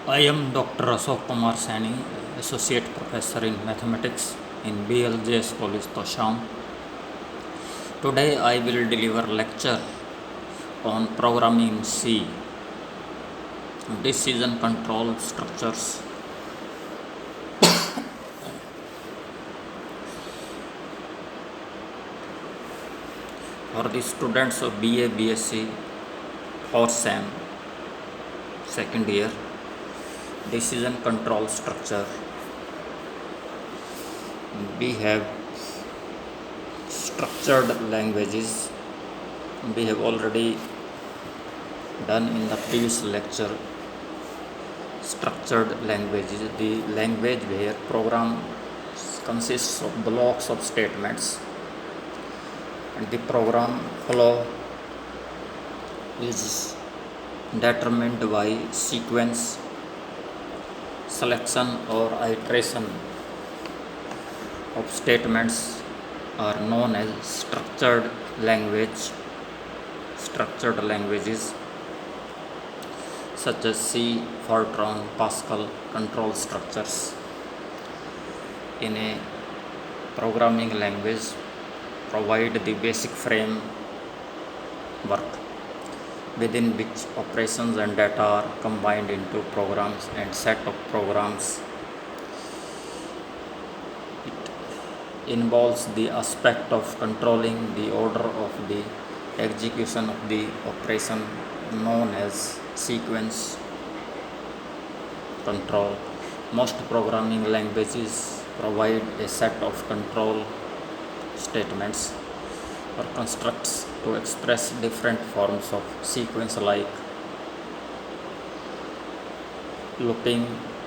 I am Dr. Ashok Kumar Sani, Associate Professor in Mathematics in BLJS College, Tosham. Today I will deliver lecture on programming C, decision control structures. For the students of BA, BSc or SAM, second year, decision control structure. We have structured languages. We have already done in the previous lecture structured languages, the language where program consists of blocks of statements and the program flow is determined by sequence, selection or iteration of statements are known as structured languages such as C, Fortran, Pascal control structures. In a programming language, provide the basic framework within which operations and data are combined into programs and set of programs. It involves the aspect of controlling the order of the execution of the operation known as sequence control. Most programming languages provide a set of control statements or constructs to express different forms of sequence like looping,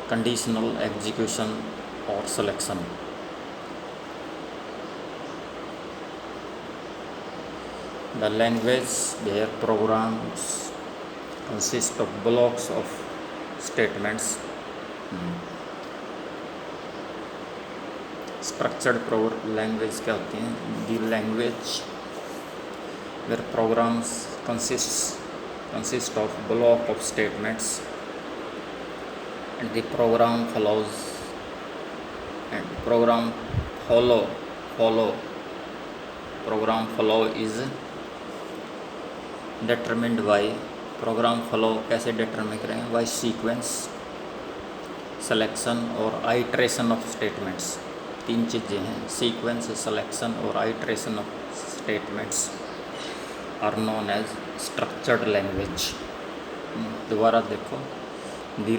conditional execution or selection. The language where programs consist of blocks of statements. Structured language क्या होती हैं? The language where programs consist of block of statements and the program follows and program flow is determined by program flow कैसे determine करेंगे? By sequence, selection और iteration of statements. तीन चीज़ें हैं, sequence, selection और iteration of statements are known as structured language. दोबारा देखो, the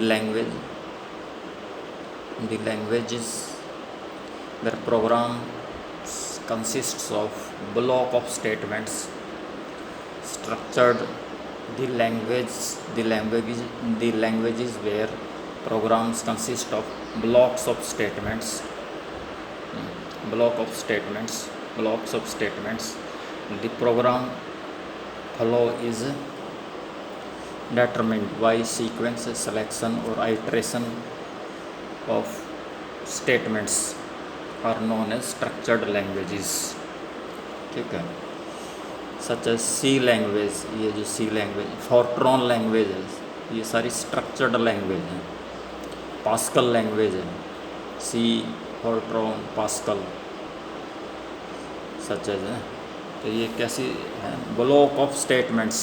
languages where program consists of block of statements. Structured the languages where programs consist of blocks of statements. The program flow is determined by sequence, selection or iteration of statements are known as structured languages. ठीक है, such as C language, ये जो C language, Fortran language है, ये सारी structured language हैं. Pascal language है, C, Fortran, Pascal, such as है. तो ये कैसी है? Block of statements.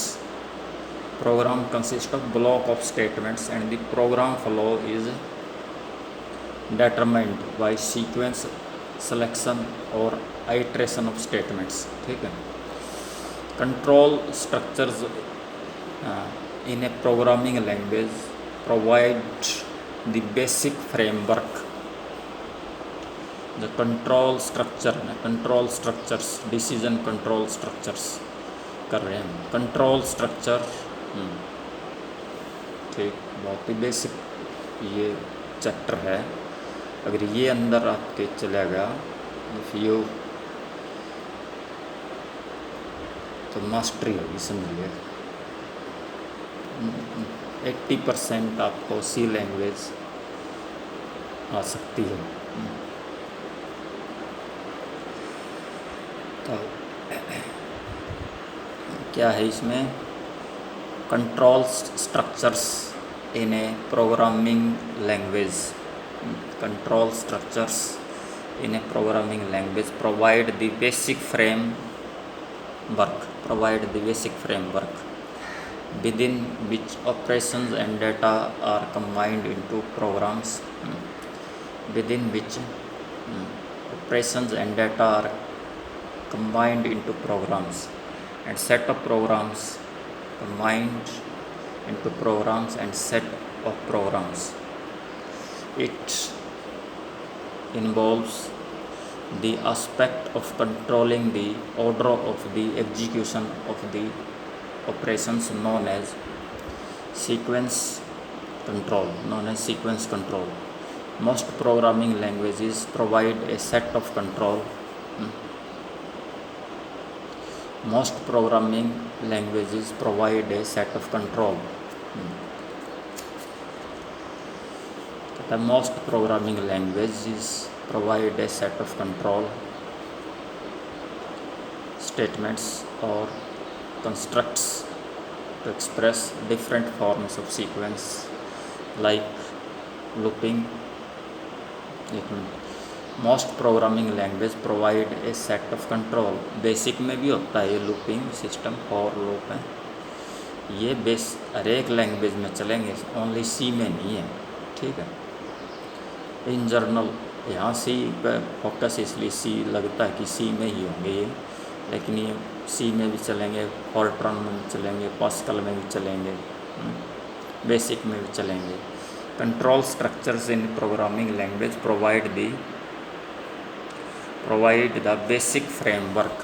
Program consists of block of statements and the program flow is determined by sequence, selection or iteration of statements. ठीक है. Control structures in a programming language provide the basic framework. The control structures, decision control structures कर रहे हैं. Control structure, ठीक, बहुत ही basic ये chapter है. अगर ये अंदर आपके चलेगा तो मास्टरी होगी, समझिए. 80% आपको सी लैंग्वेज आ सकती है. तो क्या है इसमें? Control structures in a programming language. Control structures in a programming language provide the basic framework within which operations and data are combined into programs. Within which operations and data are combined into programs, and set of programs combined into programs and set of programs. It involves the aspect of controlling the order of the execution of the operations known as sequence control. Most programming languages provide a set of control. Most programming languages provide a set of control. The most programming languages provide a set of control statements or constructs to express different forms of sequence like looping. Most programming language provide a set of control. Basic में भी होता है ये looping system, for loop है, ये base हर एक language में चलेंगे, ओनली सी में नहीं है, ठीक है। इन जनरल यहाँ सी पर फोकस इसलिए सी लगता है कि सी में ही होंगे ये, लेकिन ये सी में भी चलेंगे, फॉर्ट्रन में भी चलेंगे, पास्कल में भी चलेंगे, बेसिक में भी चलेंगे। Control structures in programming language provide the basic framework,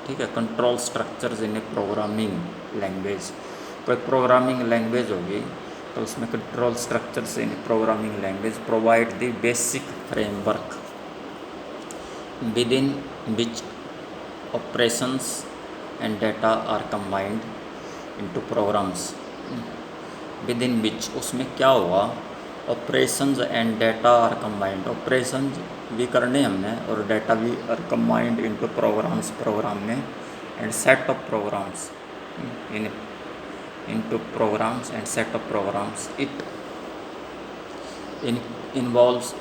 ठीक है। Control structures in A programming language, कोई प्रोग्रामिंग लैंग्वेज होगी तो उसमें control structures in programming language provide the basic framework within which operations and data are combined into programs. Within which उसमें क्या हुआ, operations and data are combined, operations भी करने हमने और data भी are combined into programs, program में, and set of programs into programs and set of programs. It involves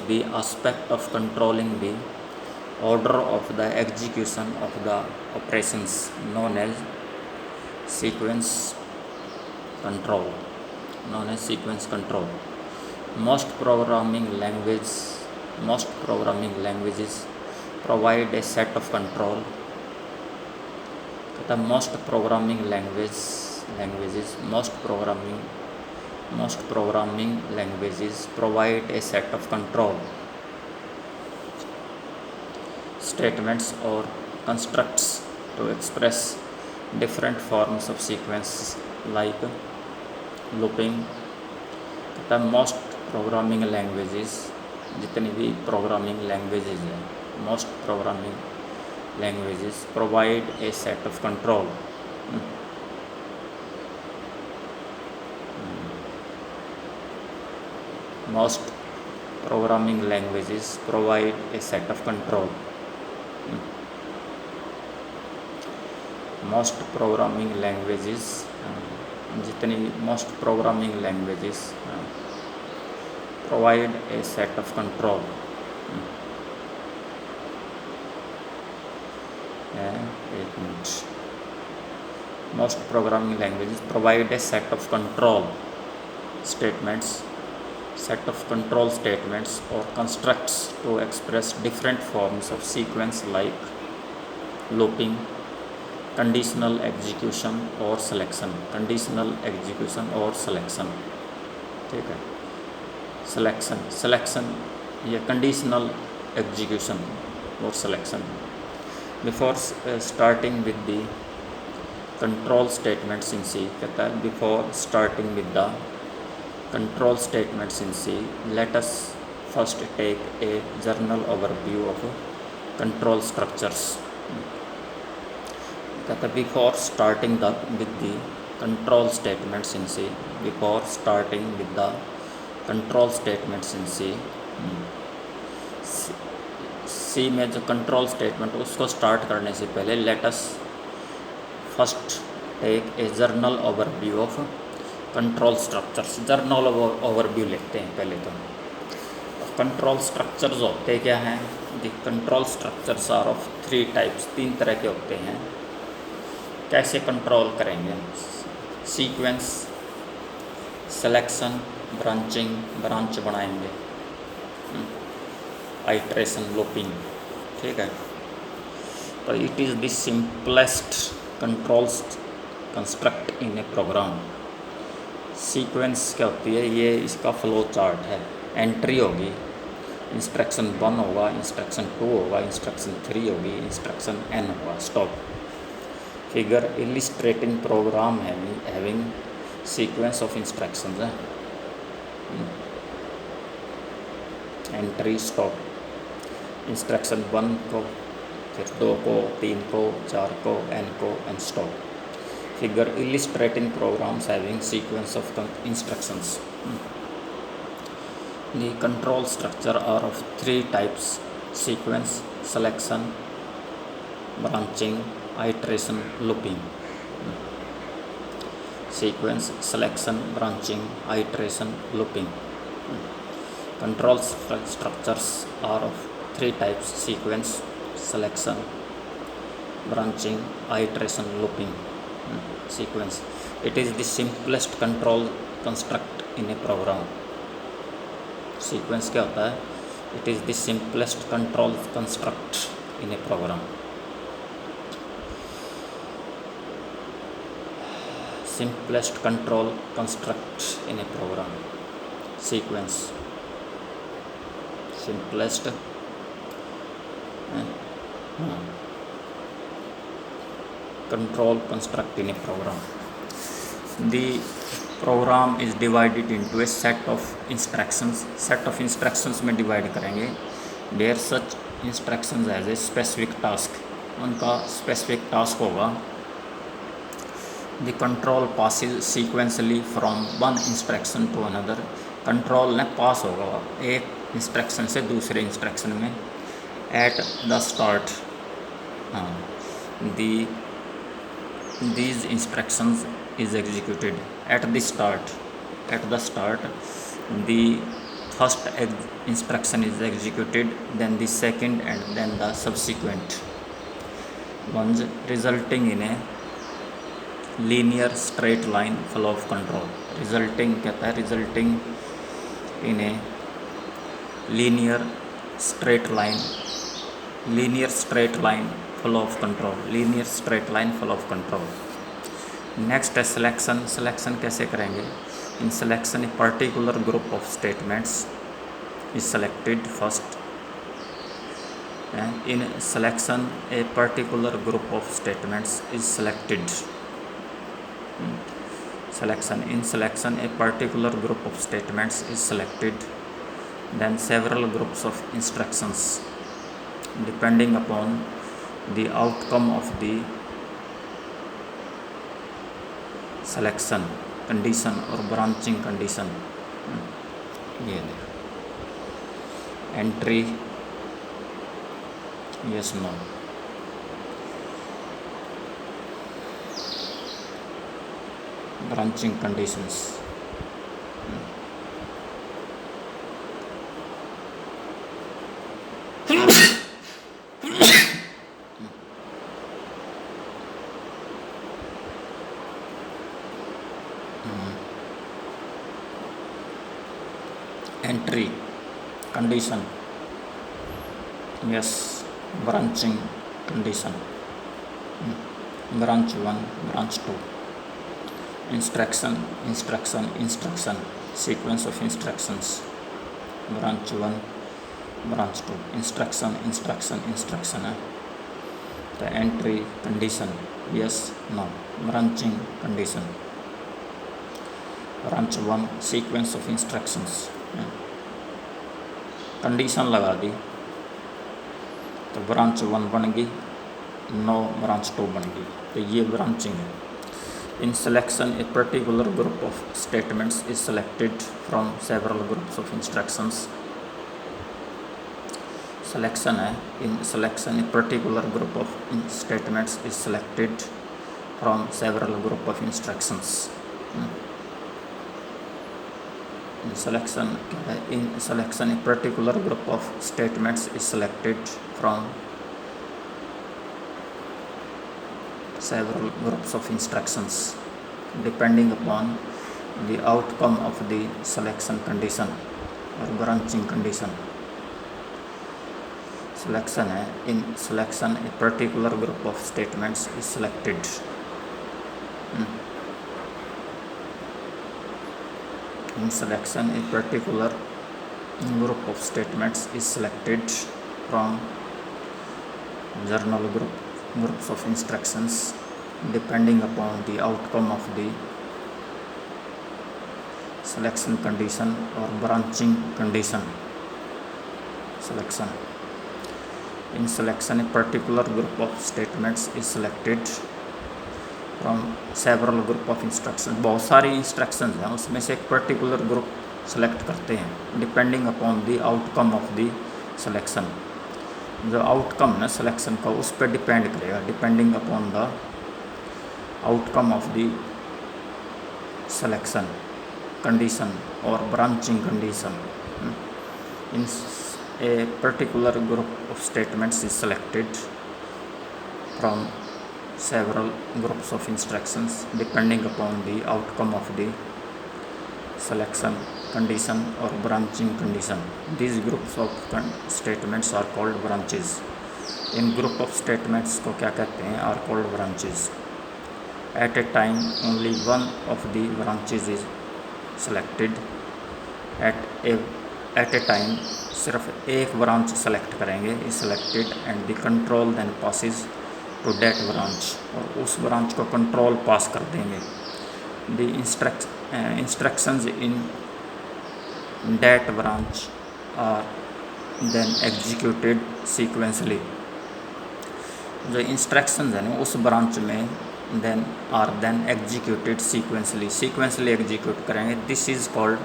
the aspect of controlling the order of the execution of the operations known as sequence control. Most programming languages provide a set of control. Most programming languages provide a set of control statements or constructs to express different forms of sequence like looping. Most programming languages, जितनी भी programming languages हैं, most programming languages provide a set of control. Most programming languages provide a set of control. Most programming languages, most programming languages provide a set of control. Most programming languages provide a set of control statements or constructs to express different forms of sequence like looping, conditional execution or selection. ठीक है, selection या conditional execution or selection. Before starting with the control statements in C, कहता है before starting with the control statements in C, let us first take a general overview of control structures. कहता है before starting with the control statements in C, C में जो control statement उसको start करने से पहले let us first take a general overview of control structures. General overview लेते हैं पहले तो। कंट्रोल स्ट्रक्चर्स होते क्या हैं? The control structures are of 3 types, 3 तरह के होते हैं। कैसे कंट्रोल करेंगे? सीक्वेंस, सिलेक्शन, ब्रांचिंग, ब्रांच बनाएंगे, आइट्रेशन, लूपिंग, ठीक है। तो it is the simplest controls construct in a program. Sequence क्या होती है? ये इसका फ्लो चार्ट है। एंट्री होगी, इंस्ट्रक्शन 1 होगा, इंस्ट्रक्शन 2 होगा, इंस्ट्रक्शन 3 होगी, इंस्ट्रक्शन n होगा, stop. Figure illustrating program having sequence of instructions है। एंट्री, स्टॉप, इंस्ट्रक्शन 1 को, फिर 2 को, 3 को, 4 को, n को, and stop. Figure illustrating programs having sequence of instructions. The control structure are of 3 types: sequence, selection, branching, iteration, looping. Sequence, selection, branching, iteration, looping. Control structures are of 3 types: sequence, selection, branching, iteration, looping. Sequence. It is the simplest control construct in a program. Sequence क्या होता है? It is the simplest control construct in a program. Simplest control construct in a program. Sequence simplest control construct in a program. The program is divided into a set of instructions. Set of instructions में divide करेंगे। There such instructions as a specific task. उनका specific task होगा। The control passes sequentially from one instruction to another. Control ने pass होगा एक instruction से दूसरे instruction में। At the start, these instructions is executed at the start. At the start, the first instruction is executed, then the second, and then the subsequent ones, resulting in a linear straight line flow of control. Resulting कहता है resulting in a linear straight line flow of control. Linear straight line flow of control. Next है selection. Selection कैसे करेंगे? In selection a particular group of statements is selected first. In selection a particular group of statements is selected. Selection in selection a particular group of statements is selected, then several groups of instructions depending upon the outcome of the selection condition और branching condition. ये देखो, entry, yes, no, branching conditions. Entry condition, yes, branching condition, branch 1, branch 2, instruction, instruction, sequence of instructions, branch 1, branch 2, instruction है। तो entry condition, yes, no, branching condition, branch 1, sequence of instructions, condition लगा दी तो branch 1 बन गई, no branch 2 बन गई। तो ये ब्रांचिंग है। In selection a particular group of statements is selected from several groups of instructions. Selection है। In selection a particular group of statements is selected from several group of instructions. In selection a particular group of statements is selected from several groups of instructions depending upon the outcome of the selection condition or branching condition. Selection है, in selection a particular group of statements is selected. In selection a particular group of statements is selected from journal groups of instructions depending upon the outcome of the selection condition or branching condition. Selection. In selection a particular group of statements is selected from several group of instructions. बहुत सारी instructions हैं, उसमें से एक particular group select करते हैं depending upon the outcome of the selection. जो outcome ना सिलेक्शन का उस पर डिपेंड करेगा, depending upon the outcome of the selection condition और branching condition. In a particular group of statements is selected from several groups of instructions depending upon the outcome of the selection condition or branching condition. These groups of statements are called branches. In group of statements को क्या कहते हैं? Are called branches. At a time only one of the branches is selected. At a time सिर्फ एक branch select करेंगे, is selected and the control then passes to that branch और उस branch को control pass कर देंगे. The instructions in that branch are then executed sequentially. जो instructions हैं उस branch में then are then executed sequentially. Sequentially execute करेंगे. This is called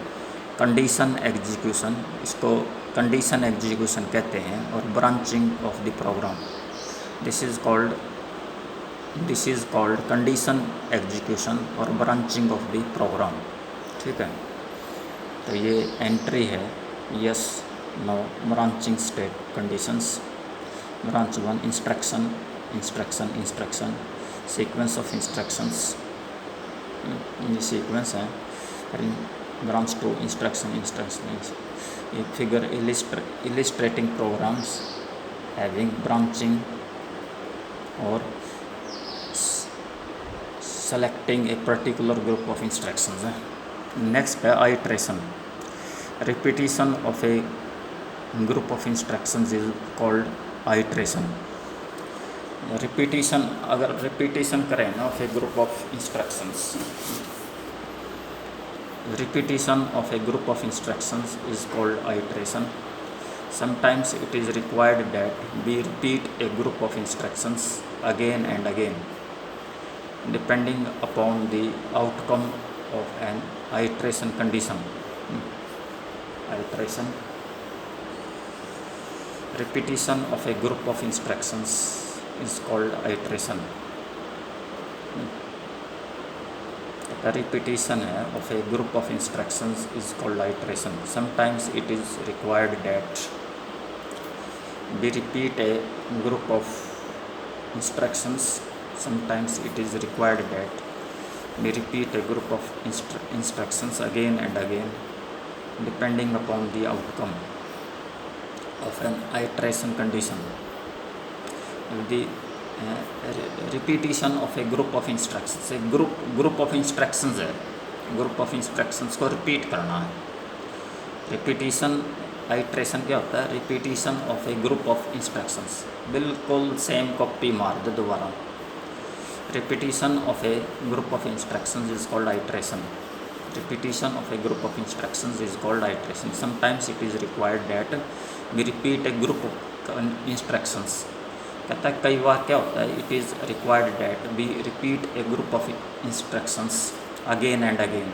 condition execution. इसको condition execution कहते हैं और branching of the program. This is called condition execution और branching of the program. ठीक है, तो ये एंट्री है yes no branching state conditions. branch 1 instruction sequence of instructions, ये sequence है. branch 2 instruction. ये figure illustrating programs having branching or selecting a particular group of instructions. Next है iteration. Repetition of a group of instructions is called iteration. Repetition, अगर repetition करें ना of a group of instructions, repetition of a group of instructions is called iteration. Sometimes it is required that we repeat a group of instructions again and again depending upon the outcome of an iteration condition. Iteration. Repetition of a group of instructions is called iteration. The repetition of a group of instructions is called iteration. Sometimes it is required that we repeat a group of instructions. Sometimes it is required that we repeat a group of instructions again and again depending upon the outcome of an iteration condition. The repetition of a group of instructions, a group of instructions है, group of instructions को repeat करना है. repetition iteration क्या होता है? repetition of a group of instructions. बिल्कुल same copy मार दो दोबारा. repetition of a group of instructions is called iteration. Repetition of a group of instructions is called iteration. Sometimes it is required that we repeat a group of instructions. कहता है कई बार क्या होता है? It is required that we repeat a group of instructions again and again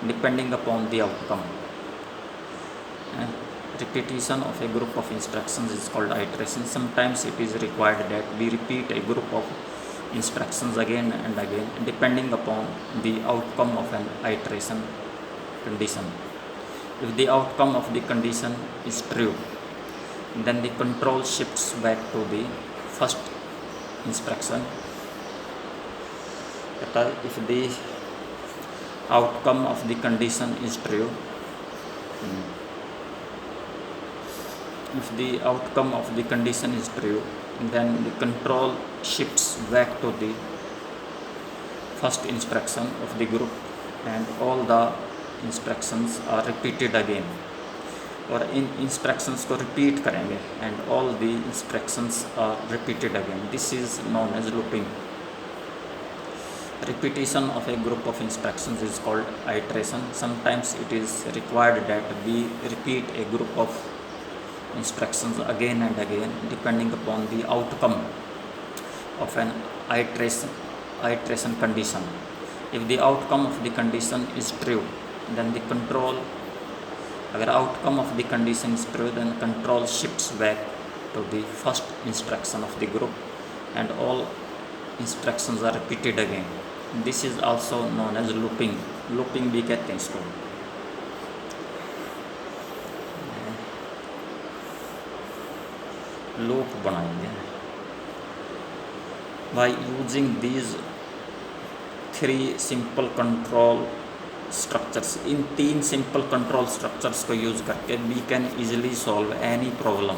depending upon the outcome. Repetition of a group of instructions is called iteration. Sometimes it is required that we repeat a group of instructions again and again depending upon the outcome of an iteration condition. If the outcome of the condition is true, then the control shifts back to the first instruction. If the outcome of the condition is true, then the control shifts back to the first instruction of the group and all the instructions are repeated again. और इन instructions को repeat करेंगे and all the instructions are repeated again. This is known as looping. Repetition of a group of instructions is called iteration. Sometimes it is required that we repeat a group of instructions again and again depending upon the outcome of an iteration condition. If the outcome of the condition is true, then the control, अगर outcome of the condition is true, then control shifts back to the first instruction of the group and all instructions are repeated again. This is also known as looping. Looping भी कहते हैं इसको. Loop बनाएंगे. By using these three simple control structures, in 3 simple control structures को use करके we can easily solve any problem.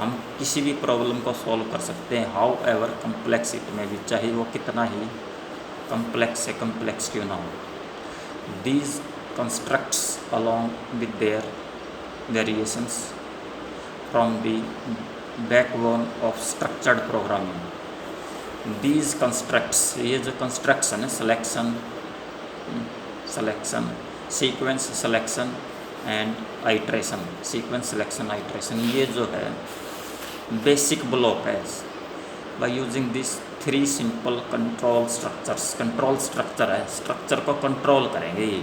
हम किसी भी प्रॉब्लम को सॉल्व कर सकते हैं, however complex it may be, चाहे वो कितना ही complex से complex क्यों ना हो. These constructs along with their variations from the backbone of structured programming. These constructs, ये जो construction है, selection, sequence selection and iteration, sequence selection iteration, ये जो है basic block है. By using these 3 simple control structures, control structure है, structure को control करेंगे ये.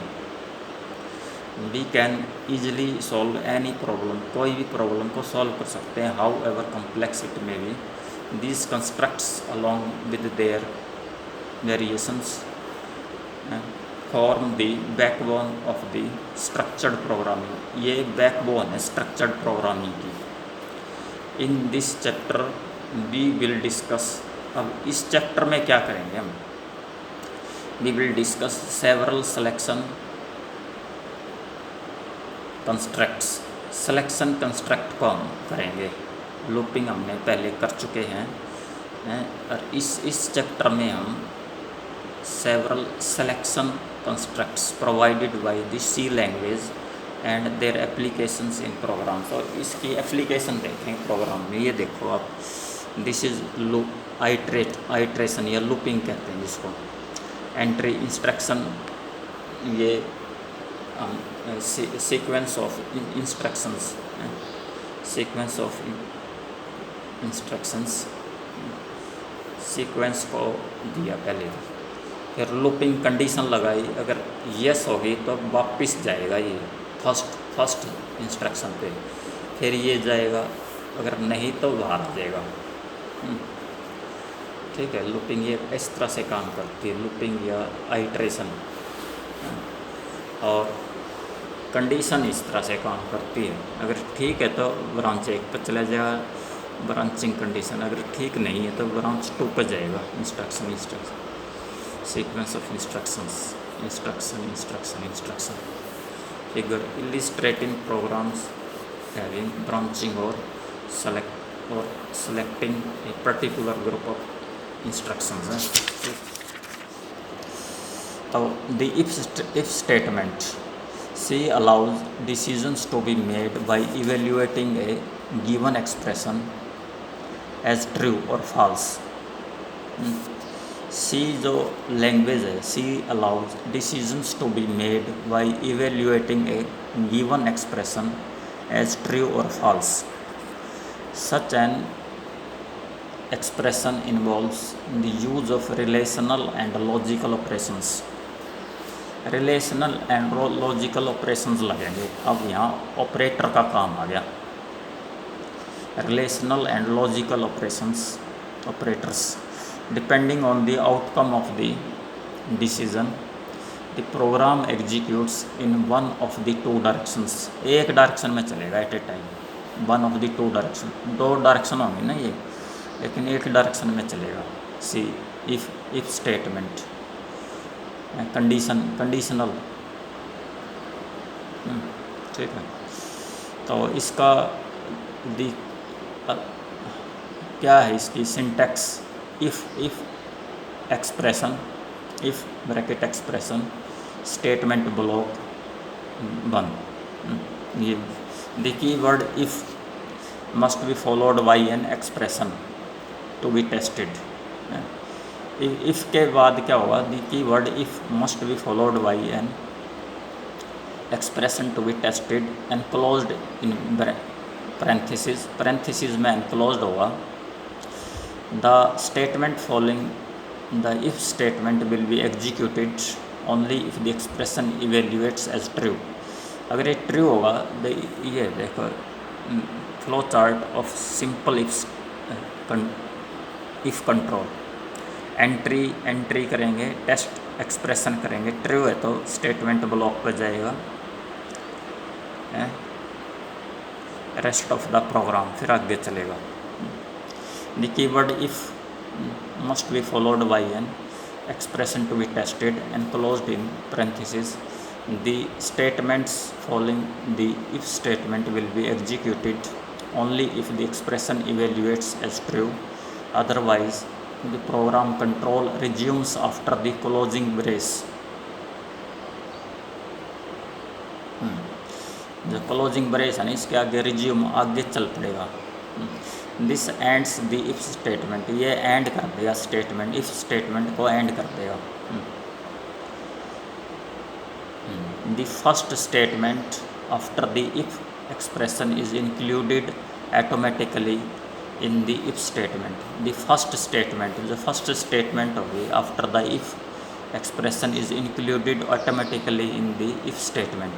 We can easily solve any problem, कोई भी problem को solve कर सकते हैं, however complex it may be. These constructs along with their variations form the backbone of the structured programming. ये backbone है structured programming की. In this chapter we will discuss, अब इस चैप्टर में क्या करेंगे हम, we will discuss several selection constructs. selection construct को हम करेंगे. लूपिंग हमने पहले कर चुके हैं और इस चैप्टर में हम several selection constructs provided by the C language and their applications in programs. और इसकी एप्लीकेशन देखें प्रोग्राम में. ये देखो आप, दिस इज़ लूप आइट्रेशन या लूपिंग कहते हैं जिसको. एंट्री इंस्ट्रक्शन, ये sequence of instructions, sequence of instructions, sequence को दिया पहले, फिर लूपिंग कंडीशन लगाई, अगर यस होगी तो वापस जाएगा ये फर्स्ट इंस्ट्रक्शन पे, फिर ये जाएगा, अगर नहीं तो बाहर आ जाएगा. ठीक है. लूपिंग ये इस तरह से काम करती है, लूपिंग या आइट्रेशन. और कंडीशन इस तरह से काम करती है, अगर ठीक है तो ब्रांच 1 पर चला जाएगा ब्रांचिंग कंडीशन, अगर ठीक नहीं है तो ब्रांच 2 पर जाएगा. Instruction sequence of instruction figure illustrating programs having branching or selecting a particular group of instructions. So the if statement, C allows decisions to be made by evaluating a given expression as true or false. C जो language है, C allows decisions to be made by evaluating a given expression as true or false. Such an expression involves the use of relational and logical operations. Relational and logical operations लगेंगे. अब यहाँ operator का काम आ गया. Relational and logical operations, operators. Depending on the outcome of the decision, the program executes in one of the two directions. एक direction में चलेगा at a time, one of the two direction, दो direction होंगे ना ये, लेकिन एक direction में चलेगा. C if statement conditional. ठीक है, तो इसका क्या है इसकी syntax? If expression, if bracket expression, statement block 1. ये the keyword if must be followed by an expression to be tested. If के बाद क्या होगा? The keyword if must be followed by an expression to be tested enclosed in parenthesis, parenthesis में enclosed होगा. The statement following the if statement will be executed only if the expression evaluates as true. अगर ये true होगा, ये देखो flow chart of simple if control. Entry करेंगे, test expression करेंगे, true है तो स्टेटमेंट ब्लॉक पर जाएगा, रेस्ट ऑफ द प्रोग्राम फिर आगे चलेगा. The keyword if must be followed by an expression to be tested enclosed in parentheses. The statements following the if statement will be executed only if the expression evaluates as true. Otherwise, the program control resumes after the closing brace. जो closing brace है ना, इसके आगे resume आगे चल पड़ेगा. This ends the if statement, ये and कर देगा स्टेटमेंट, इफ स्टेटमेंट को एंड कर देगा. The first statement after the if expression is included automatically in the if statement. The first statement, जो फर्स्ट स्टेटमेंट होगी after the if expression is included automatically in the if statement.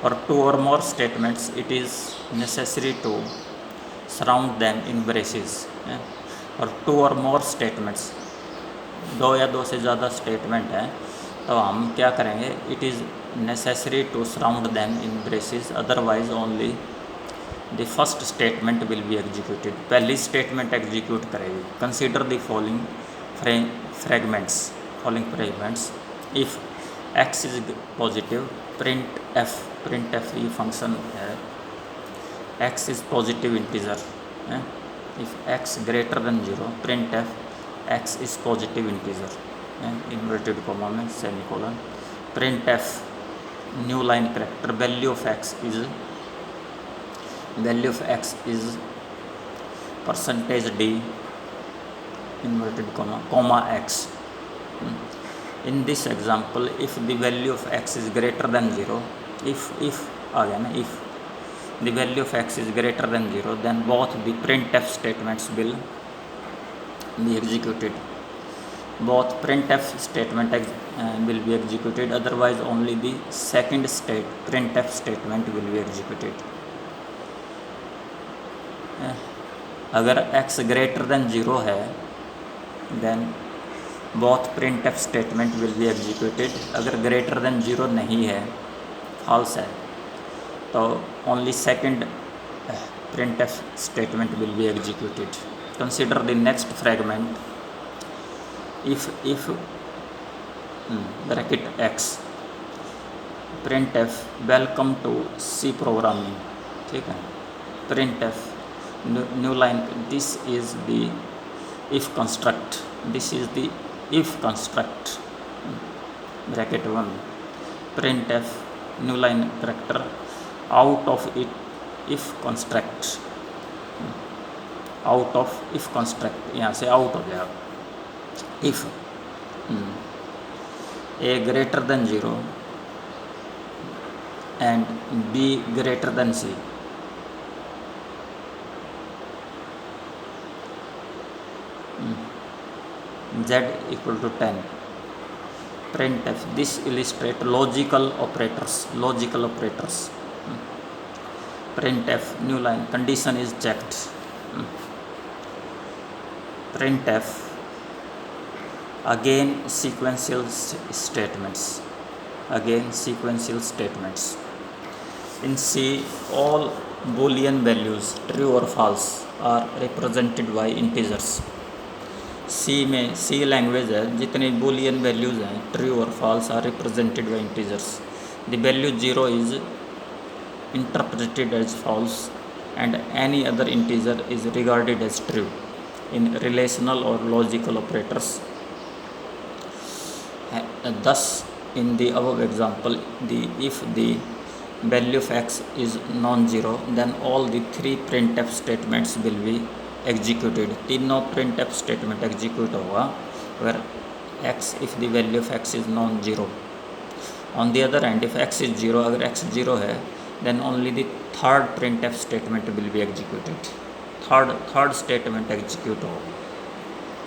और two or more statements it is necessary to surround them in braces. और two or more statements, दो या दो से ज़्यादा statement है तो हम क्या करेंगे? It is necessary to surround them in braces, otherwise only the first statement will be executed. पहली स्टेटमेंट एग्जीक्यूट करेगी. Consider the following fragments. If x is positive, print f ये फंक्शन है, x is positive integer. If x greater than 0, print f x is positive integer, inverted comma में semicolon. Print f new line character, value of x is percentage d, inverted comma x. In this example, if the value of x is greater than 0, if आ गया ना, if the value of x is greater than 0, then both the printf statements will be executed. Both printf statement will be executed, otherwise only the second printf statement will be executed. अगर x greater than 0 है, then both printf statement will be executed. अगर greater than 0 नहीं है, false है, तो only second printf statement will be executed. Consider the next fragment. If bracket x, printf welcome to C programming. ठीक है, printf new line, this is the if construct, this is the if construct, bracket 1, printf new line character out of it if construct, out of if construct, यहाँ से out हो जाएगा. if a greater than 0 and b greater than c, z equal to 10, printf. This illustrate logical operators. Printf new line condition is checked. Printf Again statements. Again sequential statements. In C, all Boolean values true or false are represented by integers. C में C language है, जितनी Boolean values हैं true or false are represented by integers. The value 0 is interpreted as false and any other integer is regarded as true in relational or logical operators. Thus, in the above example, if the value of x is non-zero, then all the three printf statements will be executed. तीनों printf statement execute होगा where x, if the value of x is non-zero. On the other hand, if x is 0, अगर x 0 है, then only the third printf statement will be executed. Third statement execute होगा,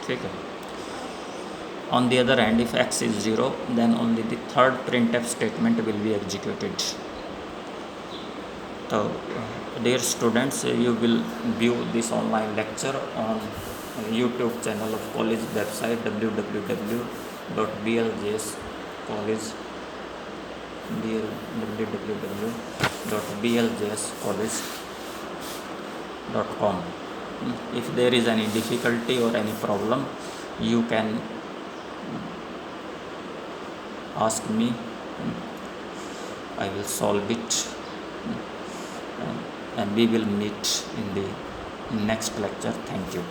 ठीक है. On the other hand, if x is 0, then only the third printf statement will be executed. So, dear students, you will view this online lecture on YouTube channel of college website www.bljscollege.com. If there is any difficulty or any problem, you can ask me. I will solve it, and we will meet in the next lecture. Thank you.